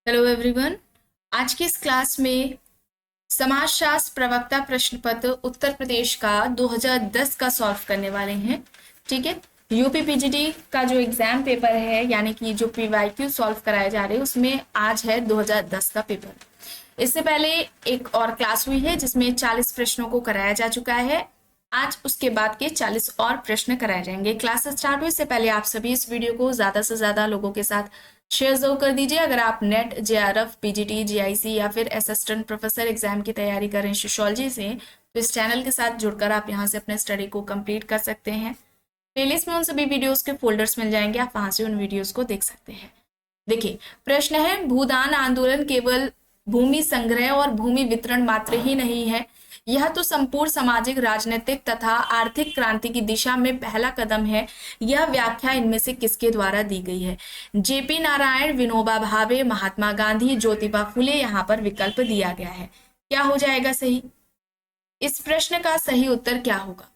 Hello everyone. आज की इस क्लास में समाजशास्त्र प्रवक्ता प्रश्न पत्र उत्तर प्रदेश का 2010 का सॉल्व करने वाले हैं। ठीक है, यूपी पीजीटी का जो एग्जाम पेपर है यानी कि जो पीवाईक्यू सॉल्व कराए जा रहे हैं उसमें आज है 2010 का पेपर। इससे पहले एक और क्लास हुई है जिसमें 40 प्रश्नों को कराया जा चुका है। आज उसके बाद के 40 और प्रश्न कराए जाएंगे। क्लास स्टार्ट हुई से पहले आप सभी इस वीडियो को ज्यादा से ज्यादा लोगों के साथ शेयर जरूर कर दीजिए। अगर आप नेट, जेआरएफ, पीजीटी, जीआईसी या फिर असिस्टेंट प्रोफेसर एग्जाम की तैयारी कर रहे हैं सोशियोलॉजी से, तो इस चैनल के साथ जुड़कर आप यहाँ से अपने स्टडी को कंप्लीट कर सकते हैं। प्लेलिस्ट में उन सभी वीडियोस के फोल्डर्स मिल जाएंगे, आप वहां से उन वीडियोस को देख सकते हैं। देखिए, प्रश्न है भूदान आंदोलन केवल भूमि संग्रह और भूमि वितरण मात्र ही नहीं है, यह तो संपूर्ण सामाजिक, राजनीतिक तथा आर्थिक क्रांति की दिशा में पहला कदम है। यह व्याख्या इनमें से किसके द्वारा दी गई है? जेपी नारायण, विनोबा भावे, महात्मा गांधी, ज्योतिबा फुले। यहाँ पर विकल्प दिया गया है। क्या हो जाएगा सही? इस प्रश्न का सही उत्तर क्या होगा?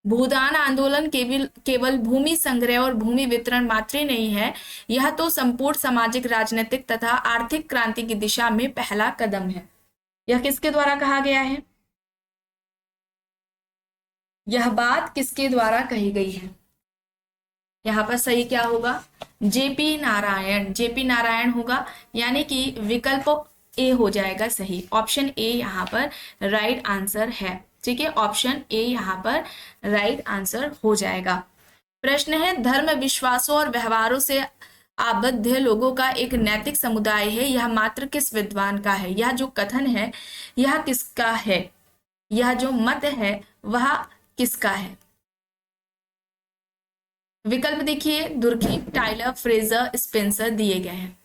भूदान आंदोलन केवल भूमि संग्रह और भूमि वितरण मात्र ही नहीं है, यह तो संपूर्ण सामाजिक, राजनीतिक तथा आर्थिक क्रांति की दिशा में पहला कदम है। यह किसके द्वारा कहा गया है? यह बात किसके द्वारा कही गई है? यहाँ पर सही क्या होगा? जेपी नारायण। जेपी नारायण होगा, यानी कि विकल्प ए हो जाएगा सही। ऑप्शन ए यहाँ पर राइट आंसर है। ठीक है, ऑप्शन ए यहाँ पर राइट आंसर हो जाएगा। प्रश्न है धर्म, विश्वासों और व्यवहारों से आबद्ध लोगों का एक नैतिक समुदाय है, यह मात्र किस विद्वान का है? यह जो कथन है यह किसका है? यह जो मत है वह किसका है? विकल्प देखिए, दुर्खीम, टाइलर, फ्रेजर, स्पेंसर दिए गए हैं।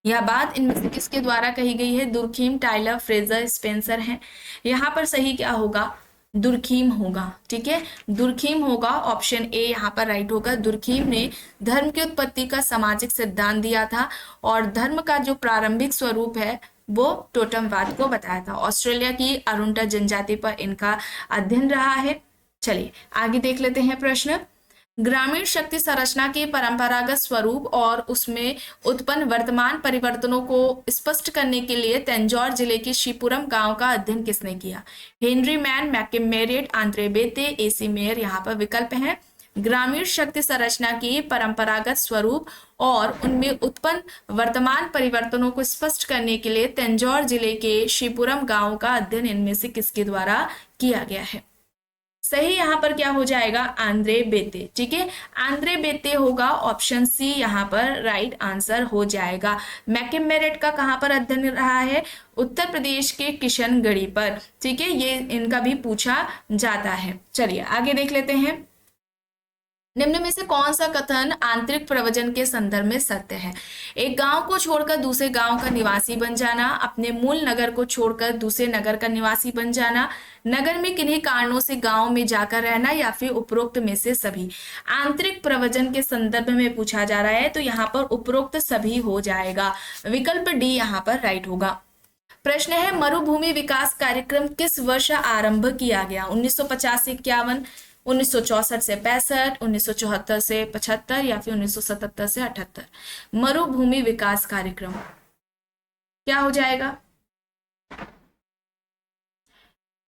यह बात इनमें से किसके द्वारा कही गई है? दुर्खीम, टाइलर, फ्रेजर, स्पेंसर हैं। यहाँ पर सही क्या होगा? दुर्खीम होगा। ठीक है, दुर्खीम होगा। ऑप्शन ए यहाँ पर राइट होगा। दुर्खीम ने धर्म की उत्पत्ति का सामाजिक सिद्धांत दिया था और धर्म का जो प्रारंभिक स्वरूप है वो टोटमवाद को बताया था। ऑस्ट्रेलिया की अरुंटा जनजाति पर इनका अध्ययन रहा है। चलिए आगे देख लेते हैं प्रश्न। ग्रामीण शक्ति संरचना के परंपरागत स्वरूप और उसमें उत्पन्न वर्तमान परिवर्तनों को स्पष्ट करने के लिए तंजौर जिले के शिवपुरम गांव का अध्ययन किसने किया? हेनरी मैन, मैकमेरिट, आंद्रे बेते, एसी मेयर। यहाँ पर विकल्प हैं ग्रामीण शक्ति संरचना की परंपरागत स्वरूप और उनमें उत्पन्न वर्तमान परिवर्तनों को स्पष्ट करने के लिए तंजौर जिले के शिवपुरम गांव का अध्ययन इनमें से किसके द्वारा किया गया है? सही यहाँ पर क्या हो जाएगा? आंद्रे बेते। ठीक है, आंद्रे बेते होगा। ऑप्शन सी यहाँ पर राइट आंसर हो जाएगा। मैकमेरिट का कहाँ पर अध्ययन रहा है? उत्तर प्रदेश के किशनगढ़ी पर। ठीक है, ये इनका भी पूछा जाता है। चलिए आगे देख लेते हैं। निम्न में से कौन सा कथन आंतरिक प्रवचन के संदर्भ में सत्य है? एक गांव को छोड़कर दूसरे गांव का निवासी बन जाना, अपने मूल नगर को छोड़कर दूसरे नगर का निवासी बन जाना, नगर में किन्हीं कारणों से गांव में जाकर रहना, या फिर उपरोक्त में से सभी। आंतरिक प्रवचन के संदर्भ में पूछा जा रहा है तो यहाँ पर उपरोक्त सभी हो जाएगा। विकल्प डी यहाँ पर राइट होगा। प्रश्न है मरुभूमि विकास कार्यक्रम किस वर्ष आरंभ किया गया? 1950 से 51, 1964 से 65, 1974 से 75 या फिर 1977 से 78। मरुभूमि विकास कार्यक्रम क्या हो जाएगा?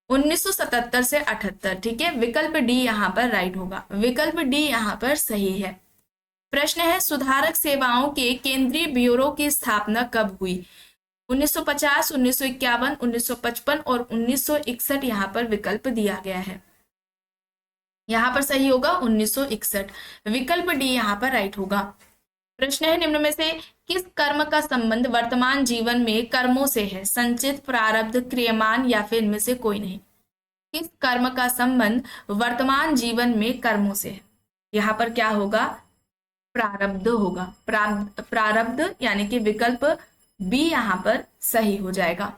1977 से 78। ठीक है, विकल्प डी यहाँ पर राइट होगा। विकल्प डी यहाँ पर सही है। प्रश्न है सुधारक सेवाओं के केंद्रीय ब्यूरो की स्थापना कब हुई? 1950, 1951, 1955 और 1961। यहाँ पर विकल्प दिया गया है। यहाँ पर सही होगा 1961। विकल्प डी यहाँ पर राइट होगा। प्रश्न है निम्न में से किस कर्म का संबंध वर्तमान जीवन में कर्मों से है? संचित, प्रारब्ध, क्रियमान या फिर इनमें से कोई नहीं? किस कर्म का संबंध वर्तमान जीवन में कर्मों से है? यहाँ पर क्या होगा? प्रारब्ध होगा। प्रारब्ध यानी कि विकल्प बी यहाँ पर सही हो जाएगा।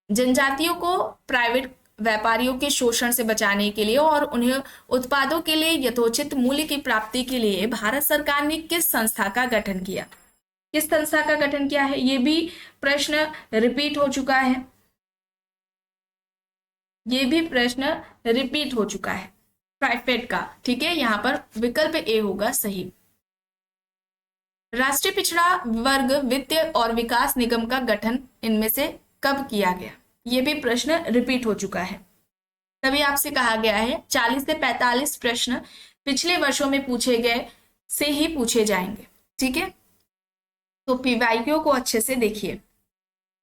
जनजातियों को प्राइवेट व्यापारियों के शोषण से बचाने के लिए और उन्हें उत्पादों के लिए यथोचित मूल्य की प्राप्ति के लिए भारत सरकार ने किस संस्था का गठन किया? किस संस्था का गठन किया है? ये भी प्रश्न रिपीट हो चुका है। ये भी प्रश्न रिपीट हो चुका है प्राइवेट का। ठीक है, यहाँ पर विकल्प ए होगा सही। राष्ट्रीय पिछड़ा वर्ग वित्त और विकास निगम का गठन इनमें से कब किया गया? ये भी प्रश्न रिपीट हो चुका है। तभी आपसे कहा गया है 40 से 45 प्रश्न पिछले वर्षों में पूछे गए से ही पूछे जाएंगे। ठीक है, तो पीवाईक्यू को अच्छे से देखिए।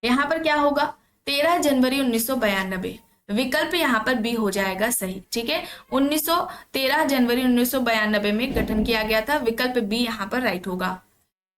यहां पर क्या होगा? 13 जनवरी 1992, विकल्प यहां पर बी हो जाएगा सही। ठीक है, 13 जनवरी 1992 में गठन किया गया था, विकल्प बी यहां पर राइट होगा।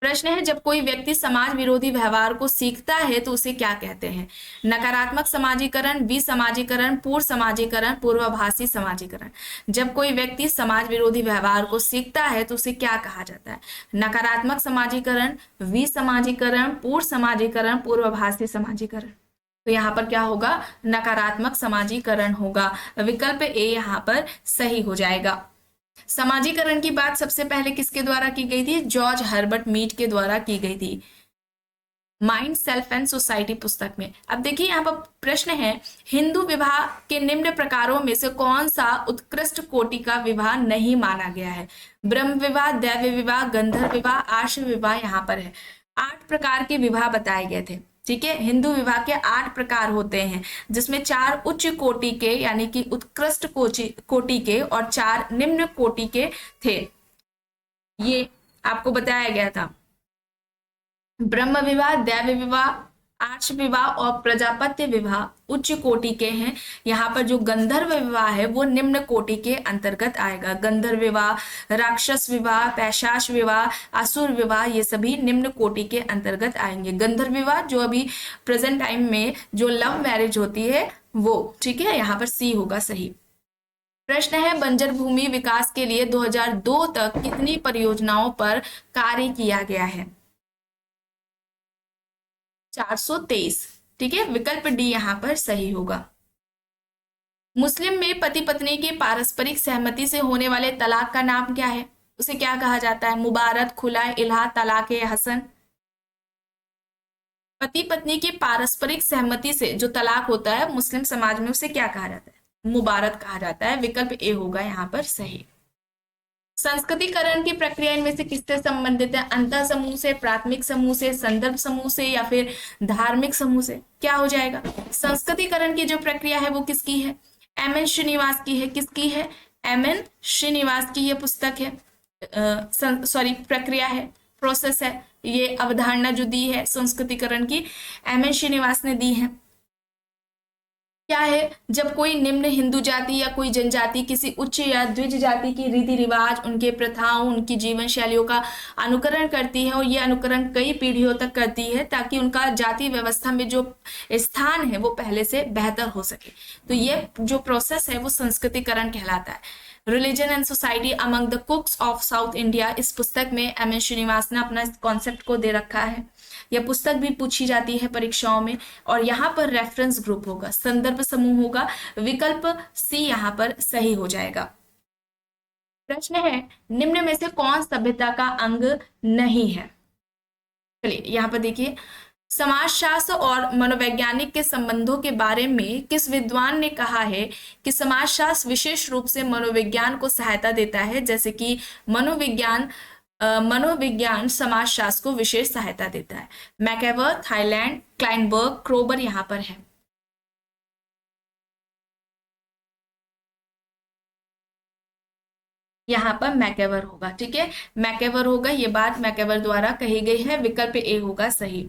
प्रश्न है, जब कोई व्यक्ति समाज विरोधी व्यवहार को सीखता है तो उसे क्या कहते हैं? नकारात्मक समाजीकरण, विसमाजीकरण, पूर्व समाजीकरण, पूर्वाभासी समाजीकरण। जब कोई व्यक्ति समाज विरोधी व्यवहार को सीखता है तो उसे क्या कहा जाता है? नकारात्मक समाजीकरण, विसमाजीकरण, पूर्व समाजीकरण, पूर्वाभासी समाजीकरण। तो यहाँ पर क्या होगा? नकारात्मक समाजीकरण होगा, विकल्प ए यहाँ पर सही हो जाएगा। समाजीकरण की बात सबसे पहले किसके द्वारा की गई थी? जॉर्ज हर्बर्ट मीड के द्वारा की गई थी, माइंड, सेल्फ एंड सोसाइटी पुस्तक में। अब देखिए यहाँ पर प्रश्न है, हिंदू विवाह के निम्न प्रकारों में से कौन सा उत्कृष्ट कोटि का विवाह नहीं माना गया है? ब्रह्म विवाह, दैव विवाह, गंधर्व विवाह, आर्ष विवाह यहाँ पर है। 8 प्रकार के विवाह बताए गए थे। ठीक है, हिंदू विवाह के 8 प्रकार होते हैं, जिसमें 4 उच्च कोटि के यानी कि उत्कृष्ट कोटि के और 4 निम्न कोटि के थे। ये आपको बताया गया था। ब्रह्म विवाह, दैव विवाह, आर्ष विवाह और प्रजापत्य विवाह उच्च कोटि के हैं। यहाँ पर जो गंधर्व विवाह है वो निम्न कोटि के अंतर्गत आएगा। गंधर्व विवाह, राक्षस विवाह, पैशाच विवाह, असुर विवाह, ये सभी निम्न कोटि के अंतर्गत आएंगे। गंधर्व विवाह जो अभी प्रेजेंट टाइम में जो लव मैरिज होती है वो। ठीक है, यहाँ पर सी होगा सही। प्रश्न है, बंजर भूमि विकास के लिए 2002 तक कितनी परियोजनाओं पर कार्य किया गया है? 423। ठीक है, विकल्प डी यहाँ पर सही होगा। मुस्लिम में पति पत्नी की पारस्परिक सहमति से होने वाले तलाक का नाम क्या है? उसे क्या कहा जाता है? मुबारक, खुला, इलाहा, तलाक हसन। पति पत्नी की पारस्परिक सहमति से जो तलाक होता है मुस्लिम समाज में उसे क्या कहा जाता है? मुबारक कहा जाता है, विकल्प ए होगा यहाँ पर सही। संस्कृतिकरण की प्रक्रिया इनमें से किससे संबंधित है? अंतः समूह से, प्राथमिक समूह से, संदर्भ समूह से या फिर धार्मिक समूह से? क्या हो जाएगा? संस्कृतिकरण की जो प्रक्रिया है वो किसकी है? एम.एन. श्रीनिवास की है। किसकी है? एम.एन. श्रीनिवास की ये पुस्तक है, प्रक्रिया है, प्रोसेस है। ये अवधारणा जो दी है संस्कृतिकरण की एम.एन. श्रीनिवास ने दी है। क्या है? जब कोई निम्न हिंदू जाति या कोई जनजाति किसी उच्च या द्विज जाति की रीति रिवाज, उनके प्रथाओं, उनकी जीवन शैलियों का अनुकरण करती है और ये अनुकरण कई पीढ़ियों तक करती है ताकि उनका जाति व्यवस्था में जो स्थान है वो पहले से बेहतर हो सके, तो ये जो प्रोसेस है वो संस्कृतिकरण कहलाता है। Religion and society among the कुक्स of south India, इस पुस्तक में एम.एन. श्रीनिवास ने अपना इस कॉन्सेप्ट को दे रखा है। यह पुस्तक भी पूछी जाती है परीक्षाओं में। और यहाँ पर रेफरेंस ग्रुप होगा, संदर्भ समूह होगा, विकल्प सी यहाँ पर सही हो जाएगा। प्रश्न है, निम्न में से कौन सभ्यता का अंग नहीं है? चलिए यहाँ पर देखिए, समाजशास्त्र और मनोवैज्ञानिक के संबंधों के बारे में किस विद्वान ने कहा है कि समाजशास्त्र विशेष रूप से मनोविज्ञान को सहायता देता है, जैसे कि मनोविज्ञान समाजशास्त्र को विशेष सहायता देता है? मैकेवर, थाईलैंड, क्लाइनबर्ग, क्रोबर यहाँ पर है। यहाँ पर मैकेवर होगा। ठीक है, मैकेवर होगा, ये बात मैकेवर द्वारा कही गई है, विकल्प ए होगा सही।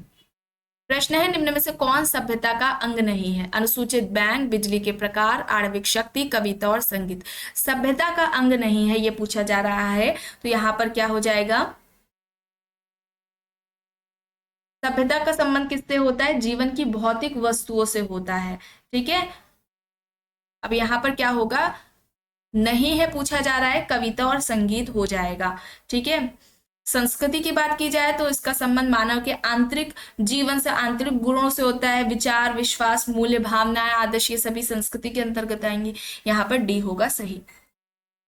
प्रश्न है, निम्न में से कौन सभ्यता का अंग नहीं है? अनुसूचित बैंड, बिजली के प्रकार, आणविक शक्ति, कविता और संगीत। सभ्यता का अंग नहीं है ये पूछा जा रहा है, तो यहाँ पर क्या हो जाएगा? सभ्यता का संबंध किससे होता है? जीवन की भौतिक वस्तुओं से होता है। ठीक है, अब यहाँ पर क्या होगा? नहीं है पूछा जा रहा है, कविता और संगीत हो जाएगा। ठीक है, संस्कृति की बात की जाए तो इसका संबंध मानव के आंतरिक जीवन से, आंतरिक गुणों से होता है। विचार, विश्वास, मूल्य, भावनाएं, आदर्श, ये सभी संस्कृति के अंतर्गत आएंगी। यहाँ पर डी होगा सही।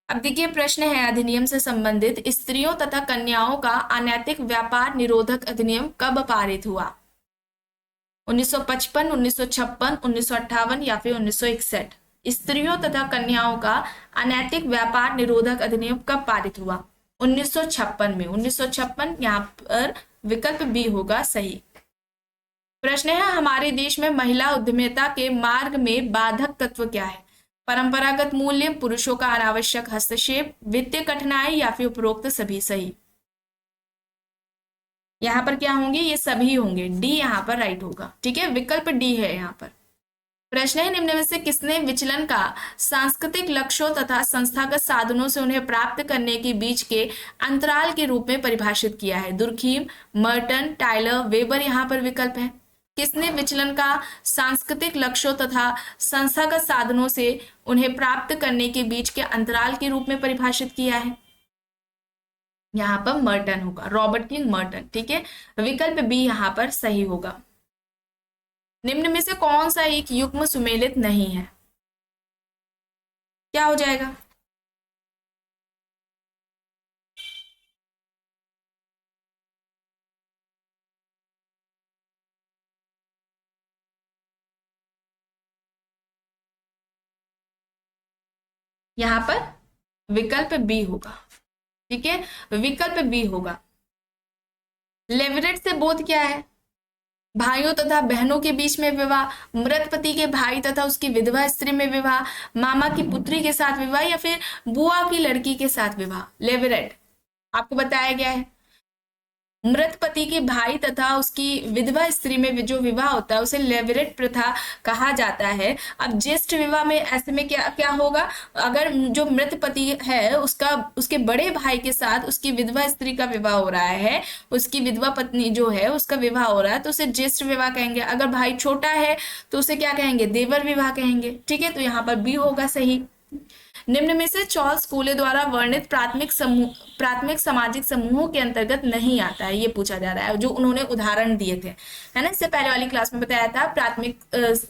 अब देखिए, प्रश्न है, अधिनियम से संबंधित स्त्रियों तथा कन्याओं का अनैतिक व्यापार निरोधक अधिनियम कब पारित हुआ? 1955, 1956, 1958 या फिर 1961? स्त्रियों तथा कन्याओं का अनैतिक व्यापार निरोधक अधिनियम कब पारित हुआ? 1956 में, 1956 यहाँ पर विकल्प बी होगा सही। प्रश्न है हमारे देश में महिला उद्यमिता के मार्ग में बाधक तत्व क्या है? परंपरागत मूल्य, पुरुषों का अनावश्यक हस्तक्षेप, वित्तीय कठिनाई या फिर उपरोक्त सभी। सही यहाँ पर क्या होंगे? ये सभी होंगे, डी यहाँ पर राइट होगा। ठीक है, विकल्प डी है यहाँ पर। प्रश्न है निम्न में से किसने विचलन का सांस्कृतिक लक्ष्यों तथा संस्थागत साधनों से उन्हें प्राप्त करने के बीच के अंतराल के रूप में परिभाषित किया है? दुर्खीम, मर्टन, टाइलर, वेबर यहाँ पर विकल्प है। किसने विचलन का सांस्कृतिक लक्ष्यों तथा संस्थागत साधनों से उन्हें प्राप्त करने के बीच के अंतराल के रूप में परिभाषित किया है? यहाँ पर मर्टन होगा, रॉबर्ट किंग मर्टन। ठीक है, विकल्प बी यहाँ पर सही होगा। निम्न में से कौन सा एक युग्म सुमेलित नहीं है? क्या हो जाएगा? यहाँ पर विकल्प बी होगा। ठीक है, विकल्प बी होगा। लेवरेट से बोध क्या है? भाइयों तथा बहनों के बीच में विवाह, मृत पति के भाई तथा उसकी विधवा स्त्री में विवाह, मामा की पुत्री के साथ विवाह या फिर बुआ की लड़की के साथ विवाह। लेवरेट आपको बताया गया है, मृत पति के भाई तथा उसकी विधवा स्त्री में जो विवाह होता है उसे लेवरेट प्रथा कहा जाता है। अब ज्येष्ठ विवाह में ऐसे में क्या क्या होगा? अगर जो मृत पति है उसका उसके बड़े भाई के साथ उसकी विधवा स्त्री का विवाह हो रहा है, उसकी विधवा पत्नी जो है उसका विवाह हो रहा है, तो उसे ज्येष्ठ विवाह कहेंगे। अगर भाई छोटा है तो उसे क्या कहेंगे? देवर विवाह कहेंगे। ठीक है, तो यहाँ पर बी होगा सही। निम्न में से चार्ल्स कूले द्वारा वर्णित प्राथमिक सामाजिक समूहों के अंतर्गत नहीं आता है, ये पूछा जा रहा है, जो उन्होंने उदाहरण दिए थे, है ना। इससे पहले वाली क्लास में बताया था प्राथमिक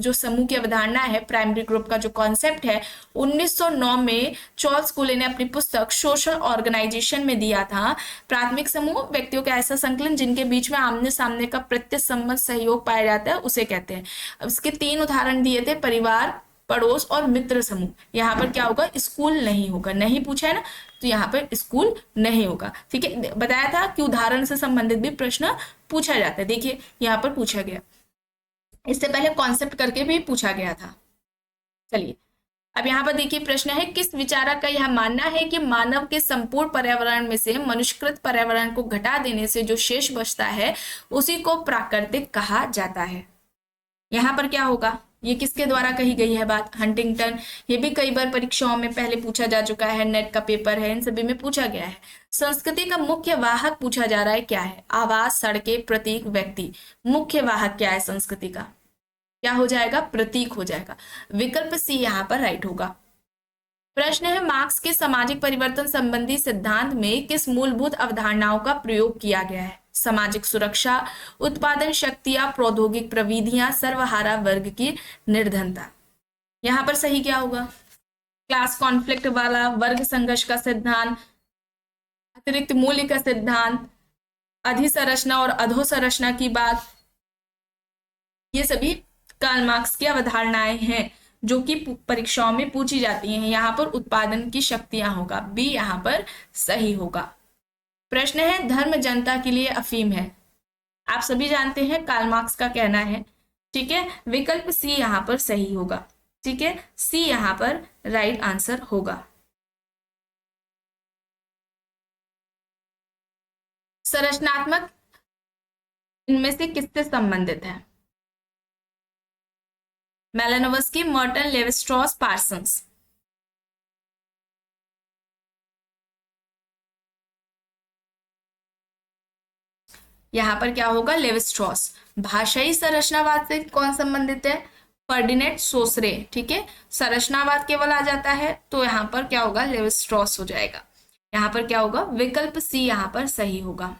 जो समूह की अवधारणा है, प्राइमरी ग्रुप का जो कॉन्सेप्ट है, 1909 में चार्ल्स कूले ने अपनी पुस्तक सोशल ऑर्गेनाइजेशन में दिया था। प्राथमिक समूह व्यक्तियों का ऐसा संकलन जिनके बीच में आमने सामने का प्रत्यसम्मत सहयोग पाया जाता है, उसे कहते हैं। अब इसके 3 उदाहरण दिए थे, परिवार, पड़ोस और मित्र समूह। यहाँ पर क्या होगा? स्कूल नहीं होगा, नहीं पूछा है ना, तो यहाँ पर स्कूल नहीं होगा। ठीक है, बताया था कि उदाहरण से संबंधित भी प्रश्न पूछा जाता है। देखिए यहाँ पर पूछा गया, इससे पहले कॉन्सेप्ट करके भी पूछा गया था। चलिए अब यहाँ पर देखिए प्रश्न है, किस विचारक का यह मानना है कि मानव के संपूर्ण पर्यावरण में से मनुष्यकृत पर्यावरण को घटा देने से जो शेष बचता है उसी को प्राकृतिक कहा जाता है? यहाँ पर क्या होगा? ये किसके द्वारा कही गई है बात? हंटिंगटन। ये भी कई बार परीक्षाओं में पहले पूछा जा चुका है, नेट का पेपर है, इन सभी में पूछा गया है। संस्कृति का मुख्य वाहक पूछा जा रहा है, क्या है? आवास, सड़कें, प्रतीक, व्यक्ति। मुख्य वाहक क्या है संस्कृति का? क्या हो जाएगा? प्रतीक हो जाएगा। विकल्प सी यहाँ पर राइट होगा। प्रश्न है, मार्क्स के सामाजिक परिवर्तन संबंधी सिद्धांत में किस मूलभूत अवधारणाओं का प्रयोग किया गया है? सामाजिक सुरक्षा, उत्पादन शक्तियां, प्रौद्योगिक प्रविधियां, सर्वहारा वर्ग की निर्धनता। यहां पर सही क्या होगा? क्लास कॉन्फ्लिक्ट वाला, वर्ग संघर्ष का सिद्धांत, अतिरिक्त मूल्य का सिद्धांत, अधिसंरचना और अधोसंरचना की बात, ये सभी कार्ल मार्क्स की अवधारणाएं हैं जो कि परीक्षाओं में पूछी जाती हैं। यहाँ पर उत्पादन की शक्तियां होगा, बी यहाँ पर सही होगा। प्रश्न है, धर्म जनता के लिए अफीम है। आप सभी जानते हैं कार्ल मार्क्स का कहना है। ठीक है, विकल्प सी यहाँ पर सही होगा। ठीक है, सी यहाँ पर राइट आंसर होगा। संरचनात्मक इनमें से किससे संबंधित है? मेलानोव्स्की, मर्टन, लेवी-स्ट्रॉस, पार्सन्स। यहाँ पर क्या होगा? लेवी-स्ट्रॉस। भाषाई संरचनावाद से कौन संबंधित है? फर्डिनेंड सोसरे। ठीक है, संरचनावाद केवल आ जाता है तो यहाँ पर क्या होगा? लेवी-स्ट्रॉस हो जाएगा। यहाँ पर क्या होगा? विकल्प सी यहाँ पर सही होगा।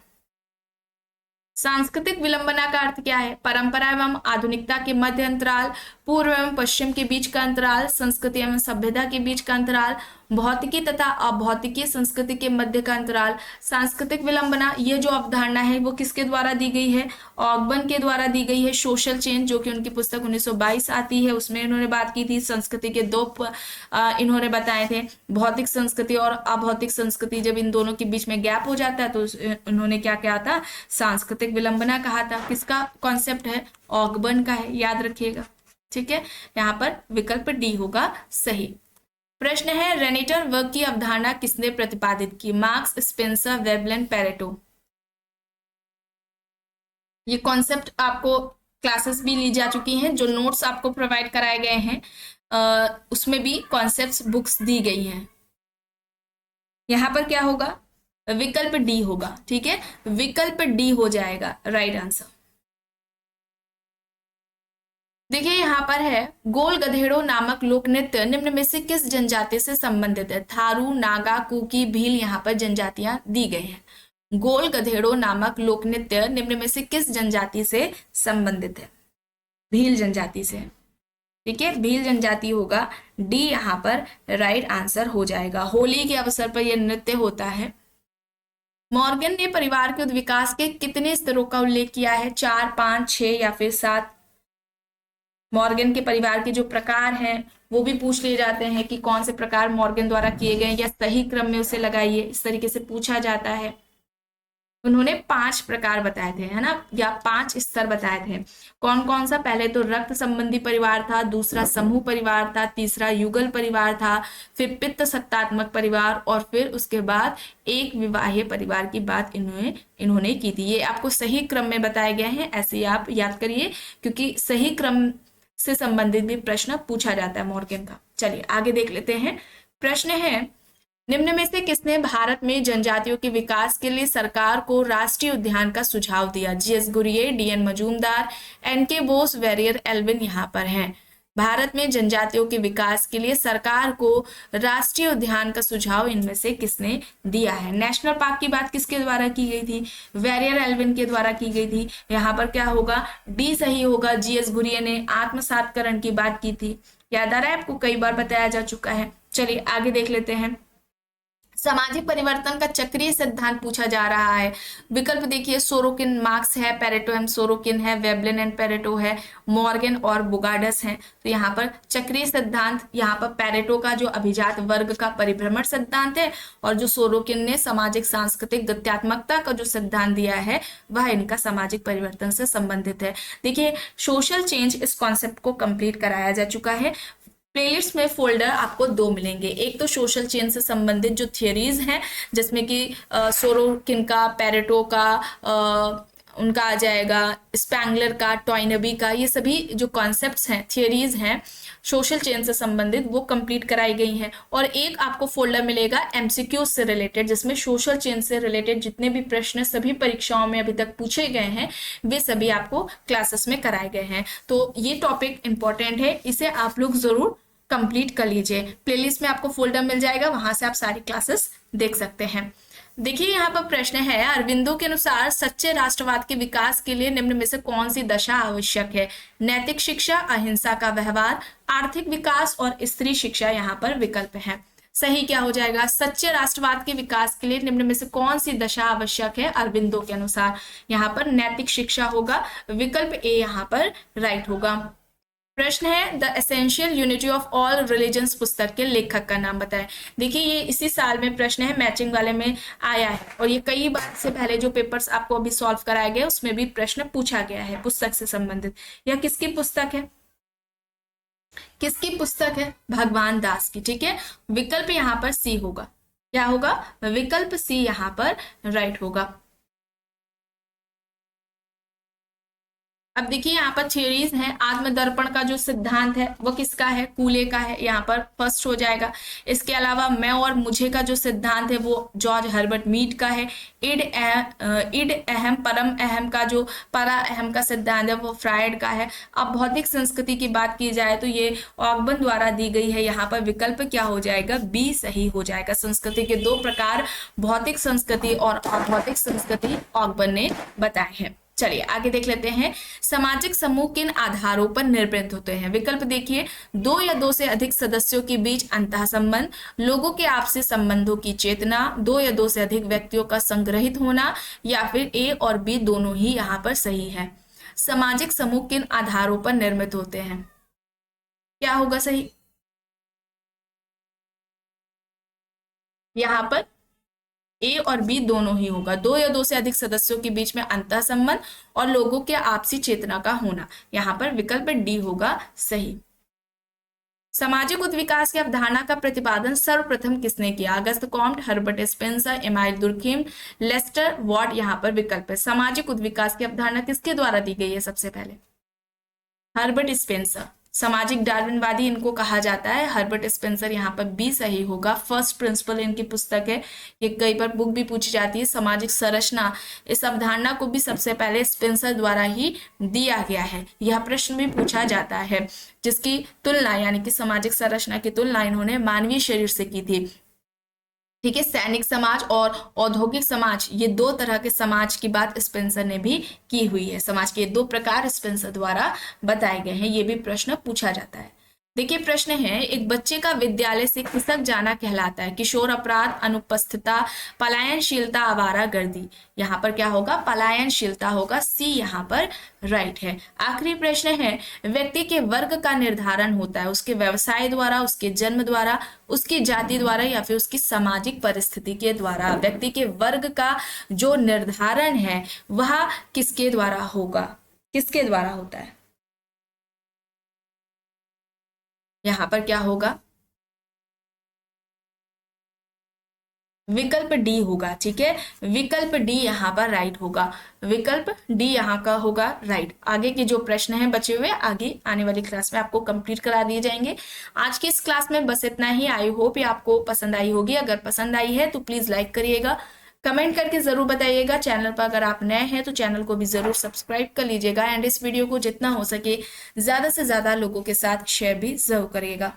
सांस्कृतिक विलंबना का अर्थ क्या है? परंपरा एवं आधुनिकता के मध्य अंतराल, पूर्व एवं पश्चिम के बीच का अंतराल, संस्कृति एवं सभ्यता के बीच का अंतराल, भौतिकी तथा अभौतिकी संस्कृति के मध्य का अंतराल, सांस्कृतिक विलंबना, ये जो अवधारणा है वो किसके द्वारा दी गई है? ऑगबन के द्वारा दी गई है। सोशल चेंज, जो कि उनकी पुस्तक 1922 आती है, उसमें इन्होंने बात की थी। संस्कृति के दो इन्होंने बताए थे, भौतिक संस्कृति और अभौतिक संस्कृति। जब इन दोनों के बीच में गैप हो जाता है तो उन्होंने क्या कहा था? सांस्कृतिक विलंबना कहा था। किसका कॉन्सेप्ट है? ऑगबन का है, याद रखिएगा। ठीक है, यहाँ पर विकल्प डी होगा सही। प्रश्न है, रेनेटर वर्ग की अवधारणा किसने प्रतिपादित की? Marks, Spencer, Veblen, Pareto. ये कॉन्सेप्ट आपको क्लासेस भी ली जा चुकी हैं, जो नोट्स आपको प्रोवाइड कराए गए हैं उसमें भी कॉन्सेप्ट्स बुक्स दी गई हैं। यहाँ पर क्या होगा? विकल्प डी होगा। ठीक है, विकल्प डी हो जाएगा राइट आंसर। देखिए यहाँ पर है, गोल गधेड़ों नामक लोक नृत्य निम्न में से किस जनजाति से संबंधित है? थारू, नागा, कुकी, भील, यहाँ पर जनजातियां दी गई हैं। गोल गधेड़ों नामक लोक नृत्य निम्न में से किस जनजाति से संबंधित है? भील जनजाति से। ठीक है, भील जनजाति होगा डी, यहाँ पर राइट आंसर हो जाएगा। होली के अवसर पर यह नृत्य होता है। मॉर्गन ने परिवार के विकास के कितने स्तरों का उल्लेख किया है? 4, 5, 6 या फिर 7? मॉर्गन के परिवार के जो प्रकार हैं वो भी पूछ लिए जाते हैं कि कौन से प्रकार मॉर्गन द्वारा किए गए या सही क्रम में उसे लगाइए, इस तरीके से पूछा जाता है। उन्होंने 5 प्रकार बताए थे, है ना, या 5 स्तर बताए थे। कौन कौन सा? पहले तो रक्त संबंधी परिवार था, दूसरा समूह परिवार था, तीसरा युगल परिवार था, फिर पित्त सत्तात्मक परिवार, और फिर उसके बाद एक विवाह परिवार की बात इन्होंने की थी। ये आपको सही क्रम में बताए गए हैं, ऐसे आप याद करिए, क्योंकि सही क्रम से संबंधित भी प्रश्न पूछा जाता है मॉर्गन का। चलिए आगे देख लेते हैं। प्रश्न है, निम्न में से किसने भारत में जनजातियों के विकास के लिए सरकार को राष्ट्रीय उद्यान का सुझाव दिया? GS Ghurye, DN Majumdar, NK Bose, Verrier Elwin यहाँ पर हैं। भारत में जनजातियों के विकास के लिए सरकार को राष्ट्रीय उद्यान का सुझाव इनमें से किसने दिया है? नेशनल पार्क की बात किसके द्वारा की गई थी? वेरियर एल्विन के द्वारा की गई थी। यहाँ पर क्या होगा? डी सही होगा। जीएस गुरिये ने आत्मसातकरण की बात की थी, याद आ रहा है आपको, कई बार बताया जा चुका है। चलिए आगे देख लेते हैं। सामाजिक परिवर्तन का चक्रीय सिद्धांत पूछा जा रहा है। विकल्प देखिए, सोरोकिन, मार्क्स है, पेरेटो एंड सोरोकिन है, वेबलन एंड पेरेटो है, मॉर्गन और बुगार्डस हैं। तो यहाँ पर चक्रीय सिद्धांत, यहाँ पर पेरेटो का जो अभिजात वर्ग का परिभ्रमण सिद्धांत है, और जो सोरोकिन ने सामाजिक सांस्कृतिक गत्यात्मकता का जो सिद्धांत दिया है वह इनका सामाजिक परिवर्तन से संबंधित है। देखिए, सोशल चेंज इस कॉन्सेप्ट को कंप्लीट कराया जा चुका है। प्लेलिस्ट में फोल्डर आपको 2 मिलेंगे। एक तो सोशल चेंज से संबंधित जो थियरीज हैं, जिसमें कि सोरोकिन का, पेरेटो का, उनका आ जाएगा, स्पैंगलर का, टॉयनबी का, ये सभी जो कॉन्सेप्ट्स हैं, थियरीज हैं सोशल चेंज से संबंधित, वो कंप्लीट कराई गई हैं। और एक आपको फोल्डर मिलेगा एमसीक्यू से रिलेटेड, जिसमें सोशल चेंज से रिलेटेड जितने भी प्रश्न सभी परीक्षाओं में अभी तक पूछे गए हैं वे सभी आपको क्लासेस में कराए गए हैं। तो ये टॉपिक इंपॉर्टेंट है, इसे आप लोग जरूर कंप्लीट कर लीजिए। प्लेलिस्ट में आपको फोल्डर मिल जाएगा, वहां से आप सारी क्लासेस देख सकते हैं। देखिए यहाँ पर प्रश्न है, अरविंदो के अनुसार सच्चे राष्ट्रवाद के विकास के लिए निम्न में से कौन सी दशा आवश्यक है? नैतिक शिक्षा, अहिंसा का व्यवहार, आर्थिक विकास और स्त्री शिक्षा यहाँ पर विकल्प है। सही क्या हो जाएगा? सच्चे राष्ट्रवाद के विकास के लिए निम्न में से कौन सी दशा आवश्यक है अरविंदो के अनुसार? यहाँ पर नैतिक शिक्षा होगा, विकल्प ए यहाँ पर राइट होगा। प्रश्न है, the essential unity of all religions पुस्तक के लेखक का नाम बताएं। देखिए ये इसी साल में प्रश्न है, मैचिंग वाले में आया है, और ये कई बार से पहले जो पेपर्स आपको अभी सॉल्व कराए गए उसमें भी प्रश्न पूछा गया है पुस्तक से संबंधित। यह किसकी पुस्तक है? किसकी पुस्तक है? भगवान दास की। ठीक है, विकल्प यहाँ पर सी होगा। क्या होगा? विकल्प सी यहाँ पर राइट होगा। अब देखिए यहाँ पर थियरीज हैं। आत्मदर्पण का जो सिद्धांत है वो किसका है? कूले का है, यहाँ पर फर्स्ट हो जाएगा। इसके अलावा मैं और मुझे का जो सिद्धांत है वो जॉर्ज हर्बर्ट मीड का है। इड अहम परम अहम का जो परा अहम का सिद्धांत है वो फ्रायड का है। अब भौतिक संस्कृति की बात की जाए तो ये ऑगबन द्वारा दी गई है। यहाँ पर विकल्प क्या हो जाएगा? बी सही हो जाएगा। संस्कृति के 2 प्रकार, भौतिक संस्कृति और अभौतिक संस्कृति, ऑगबन ने बताए हैं। चलिए आगे देख लेते हैं। सामाजिक समूह किन आधारों पर निर्मित होते हैं? विकल्प देखिए, दो या दो से अधिक सदस्यों के बीच अंतः संबंध, लोगों के आपसी संबंधों की चेतना, दो या दो से अधिक व्यक्तियों का संग्रहित होना, या फिर ए और बी दोनों ही यहाँ पर सही है। सामाजिक समूह किन आधारों पर निर्मित होते हैं? क्या होगा सही? यहाँ पर ए और बी दोनों ही होगा, दो या दो से अधिक सदस्यों के बीच में अंतः संबंध और लोगों के आपसी चेतना का होना। यहाँ पर विकल्प डी होगा सही। सामाजिक उद्विकास की अवधारणा का प्रतिपादन सर्वप्रथम किसने किया? August Comte, Herbert Spencer, Emile Durkheim, Lester Ward यहाँ पर विकल्प है। सामाजिक उद्विकास की अवधारणा किसके द्वारा दी गई है? सबसे पहले हर्बर्ट स्पेंसर, सामाजिक डार्विनवादी इनको कहा जाता है। हर्बर्ट स्पेंसर यहाँ पर बी सही होगा। फर्स्ट प्रिंसिपल इनकी पुस्तक है, ये कई बार बुक भी पूछी जाती है। सामाजिक संरचना, इस अवधारणा को भी सबसे पहले स्पेंसर द्वारा ही दिया गया है। यह प्रश्न भी पूछा जाता है, जिसकी तुलना यानी कि सामाजिक संरचना की तुलना इन्होंने मानवीय शरीर से की थी। ठीक है, सैनिक समाज और औद्योगिक समाज, ये दो तरह के समाज की बात स्पेंसर ने भी की हुई है। समाज के दो प्रकार स्पेंसर द्वारा बताए गए हैं, ये भी प्रश्न पूछा जाता है। देखिए प्रश्न है, एक बच्चे का विद्यालय से खिसक जाना कहलाता है? किशोर अपराध, अनुपस्थितता, पलायनशीलता, आवारागर्दी। यहाँ पर क्या होगा? पलायनशीलता होगा, सी यहाँ पर राइट है। आखिरी प्रश्न है, व्यक्ति के वर्ग का निर्धारण होता है उसके व्यवसाय द्वारा, उसके जन्म द्वारा, उसकी जाति द्वारा, या फिर उसकी सामाजिक परिस्थिति के द्वारा? व्यक्ति के वर्ग का जो निर्धारण है वह किसके द्वारा होगा? किसके द्वारा होता है? यहाँ पर क्या होगा? विकल्प डी होगा। ठीक है, विकल्प डी यहाँ पर राइट होगा। विकल्प डी यहाँ का होगा राइट। आगे के जो प्रश्न हैं बचे हुए आगे आने वाली क्लास में आपको कंप्लीट करा दिए जाएंगे। आज की इस क्लास में बस इतना ही। आई होप ये आपको पसंद आई होगी। अगर पसंद आई है तो प्लीज लाइक करिएगा, कमेंट करके जरूर बताइएगा। चैनल पर अगर आप नए हैं तो चैनल को भी जरूर सब्सक्राइब कर लीजिएगा एंड इस वीडियो को जितना हो सके ज्यादा से ज्यादा लोगों के साथ शेयर भी जरूर करिएगा।